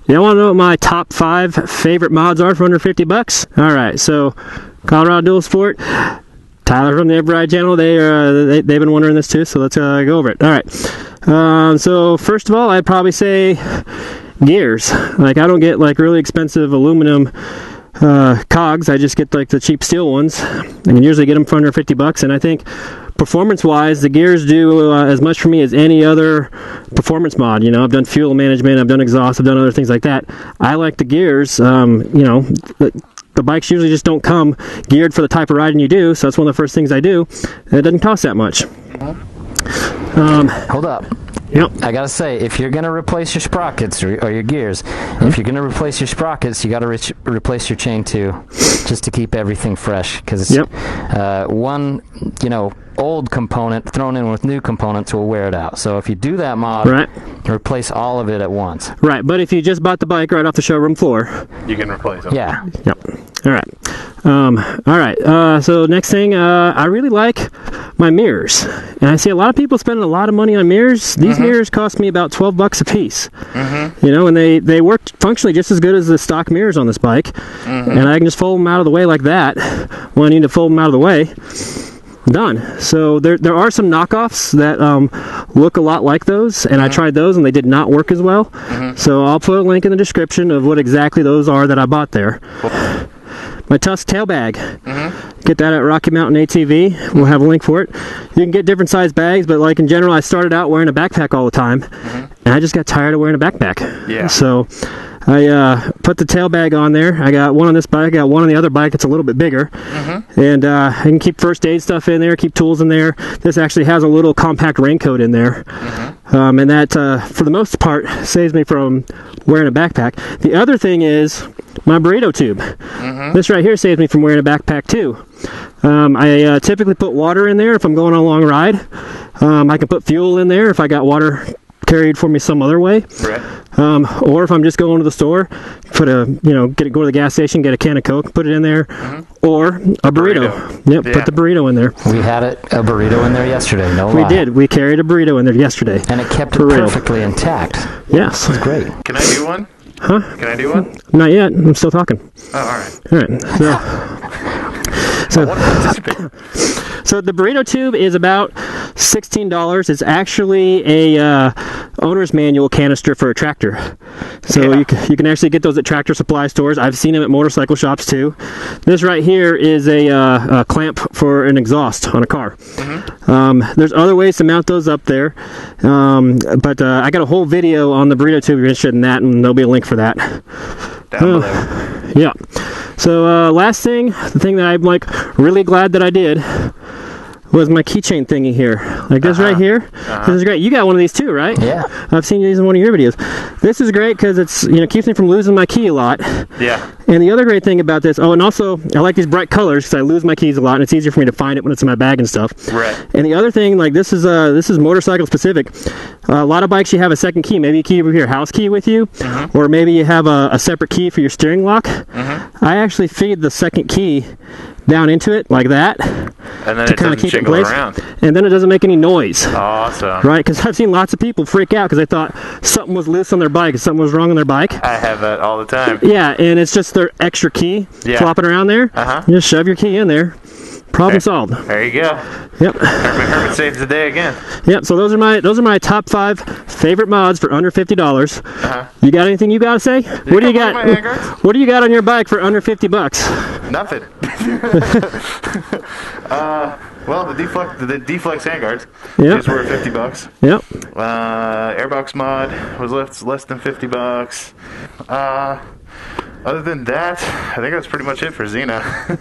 You want to know what my top 5 favorite mods are for under 50 bucks? All right, so ColoradoDualSport, Tyler from the eveRide channel, they've been wondering this too, so let's go over it. All right, so first of all, I'd probably say gears. Like, I don't get like really expensive aluminum cogs. I just get like the cheap steel ones. I can usually get them for under 50 bucks, and I think performance-wise, the gears do as much for me as any other performance mod. You know, I've done fuel management, I've done exhaust, I've done other things like that. I like the gears. You know, the bikes usually just don't come geared for the type of riding you do, so that's one of the first things I do. And it doesn't cost that much. Hold up. Yep. I gotta say, if you're gonna replace your sprockets or your gears, if you're gonna replace your sprockets, you gotta replace your chain too, just to keep everything fresh. Because one, you know, old component thrown in with new components will wear it out. So if you do that mod, right, replace all of it at once. Right, but if you just bought the bike right off the showroom floor, you can replace them. Yeah. Yep. All right. All right. So next thing, I really like my mirrors, and I see a lot of people spending a lot of money on mirrors. These mirrors cost me about 12 bucks a piece. You know, and they work functionally just as good as the stock mirrors on this bike, and I can just fold them out of the way like that when I need to fold them out of the way. Done. So there are some knockoffs that look a lot like those, and I tried those and they did not work as well. So I'll put a link in the description of what exactly those are that I bought there. My Tusk tail bag. Get that at Rocky Mountain ATV. We'll have a link for it. You can get different size bags, but like in general, I started out wearing a backpack all the time, and I just got tired of wearing a backpack. Yeah. So I put the tail bag on there. I got one on this bike. I got one on the other bike that's a little bit bigger. And I can keep first aid stuff in there, keep tools in there. This actually has a little compact raincoat in there. And that, for the most part, saves me from wearing a backpack. The other thing is my Burrito Tube. This right here saves me from wearing a backpack too. I typically put water in there if I'm going on a long ride. I can put fuel in there if I got water carried for me some other way. Right. Or if I'm just going to the store, put go to the gas station, get a can of Coke, put it in there, or a burrito. Yep, put the burrito in there. We had a burrito in there yesterday. No lie. We did. We carried a burrito in there yesterday, and it kept it perfectly intact. Yes, it was great. Can I do one? Huh? Can I do one? Not yet. I'm still talking. Oh, all right. All right. So the Burrito Tube is about $16. It's actually a owner's manual canister for a tractor. So you can actually get those at tractor supply stores. I've seen them at motorcycle shops too. This right here is a clamp for an exhaust on a car. There's other ways to mount those up there, but I got a whole video on the Burrito Tube if you're interested in that, and there'll be a link for that. Down below. Yeah. So last thing, the thing that I'm like really glad that I did was my keychain thingy here. Like this right here. This is great. You got one of these too, right? Yeah. I've seen these in one of your videos. This is great because it's, keeps me from losing my key a lot. Yeah. And the other great thing about this, and also I like these bright colors because I lose my keys a lot and it's easier for me to find it when it's in my bag and stuff. Right. And the other thing, like this is motorcycle specific. A lot of bikes you have a second key. Maybe you keep your house key with you, or maybe you have a separate key for your steering lock. I actually feed the second key down into it like that, and then to it kind of doesn't keep it in jingle place, around. and then it doesn't make any noise. Awesome. Right? Because I've seen lots of people freak out because they thought something was loose on their bike, or something was wrong on their bike. I have that all the time. Yeah, and it's just their extra key flopping around there. You just shove your key in there. Problem solved. There you go. Yep. Hermit saves the day again. Yep. So those are my top 5 favorite mods for under $50. You got anything you got to say? What do you got? What do you got on your bike for under $50? Nothing. Well, the Dflex handguards just were $50. Yep. Airbox mod was less than $50. Other than that, I think that's pretty much it for Xena.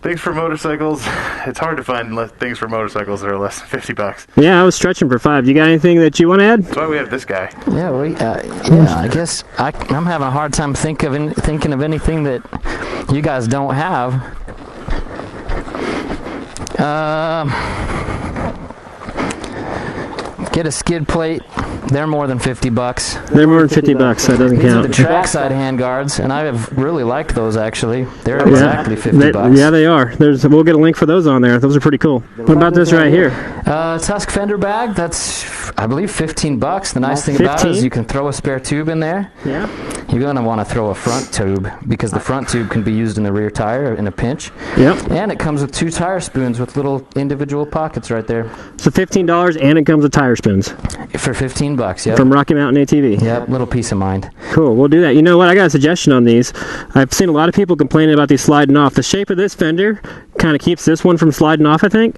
Things for motorcycles, it's hard to find things for motorcycles that are less than $50. Yeah, I was stretching for 5. You got anything that you want to add? That's why we have this guy. Yeah, I guess I'm having a hard time thinking of anything that you guys don't have. Get a skid plate. They're more than $50. They're more than $50. That doesn't count. These are the trackside handguards, and I have really liked those actually. They're exactly $50. Yeah, they are. We'll get a link for those on there. Those are pretty cool. What about this right here? Tusk Fender bag, that's, I believe, $15. The nice thing about it is you can throw a spare tube in there. Yeah. You're going to want to throw a front tube because the front tube can be used in the rear tire in a pinch. Yep. And it comes with 2 tire spoons with little individual pockets right there. So $15 and it comes with tire spoons. For $15, yep. From Rocky Mountain ATV. Yep, little peace of mind. Cool, we'll do that. You know what, I got a suggestion on these. I've seen a lot of people complaining about these sliding off. The shape of this fender kind of keeps this one from sliding off, I think.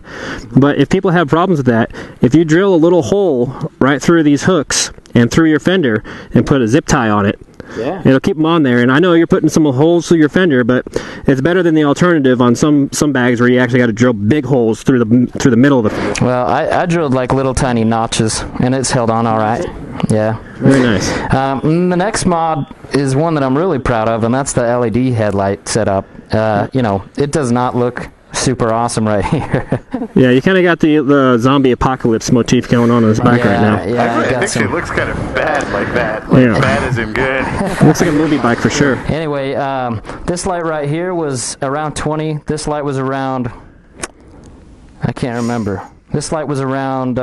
But if people have problems with that, if you drill a little hole right through these hooks and through your fender and put a zip tie on it, it'll keep them on there. And I know you're putting some holes through your fender, but it's better than the alternative on some bags where you actually got to drill big holes through the middle of the fender. Well, I drilled like little tiny notches, and it's held on all right. Yeah. Very nice. The next mod is one that I'm really proud of, and that's the LED headlight setup. You know, it does not look super awesome right here. Yeah, you kind of got the zombie apocalypse motif going on this bike right now. Yeah, I think it looks kind of bad like that. Like bad as in good. Looks like a movie bike for sure. Anyway, this light right here was around 20. This light was around, I can't remember. This light was around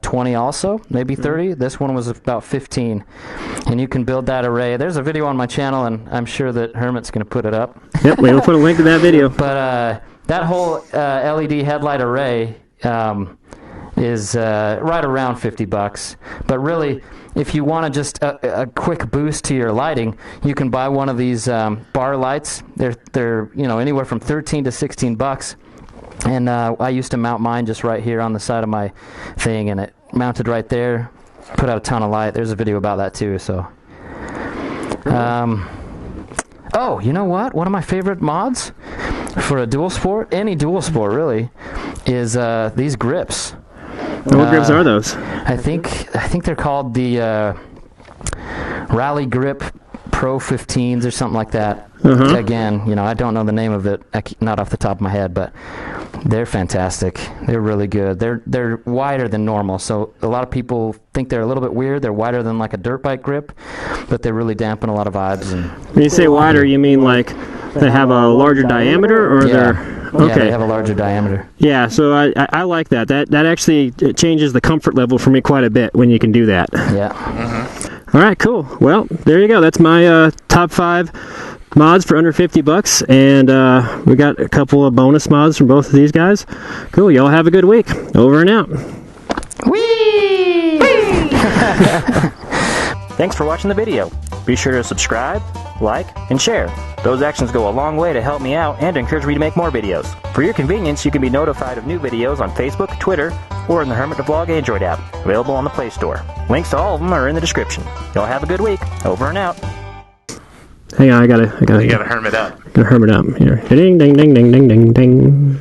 20 also, maybe 30. This one was about 15. And you can build that array. There's a video on my channel, and I'm sure that Hermit's going to put it up. Yep, we'll put a link to that video. But that whole LED headlight array is right around $50. But really, if you want just a quick boost to your lighting, you can buy one of these bar lights. They're anywhere from $13 to $16. And I used to mount mine just right here on the side of my thing, and it mounted right there. Put out a ton of light. There's a video about that too. So, oh, you know what? One of my favorite mods for a dual sport, any dual sport really, is these grips. What grips are those? I think they're called the Rally Grip Pro 15s or something like that. Again, I don't know the name of it, not off the top of my head, but they're fantastic. They're really good. They're wider than normal, so a lot of people think they're a little bit weird. They're wider than like a dirt bike grip, but they really dampen a lot And when you say wider, you mean like they have a larger diameter, or they're okay? Yeah, they have a larger diameter. Yeah, so I like that. That actually changes the comfort level for me quite a bit when you can do that. Yeah. All right, cool. Well, there you go. That's my top 5 mods for under $50, and we got a couple of bonus mods from both of these guys. Cool. Y'all have a good week. Over and out. Whee! Thanks for watching the video. Be sure to subscribe, like, and share. Those actions go a long way to help me out and encourage me to make more videos. For your convenience, you can be notified of new videos on Facebook, Twitter, or in the Hermit DaVlog Android app, available on the Play Store. Links to all of them are in the description. Y'all have a good week. Over and out. Hang on, I gotta. You gotta Hermit up. Gotta Hermit up here. Ding, ding, ding, ding, ding, ding, ding.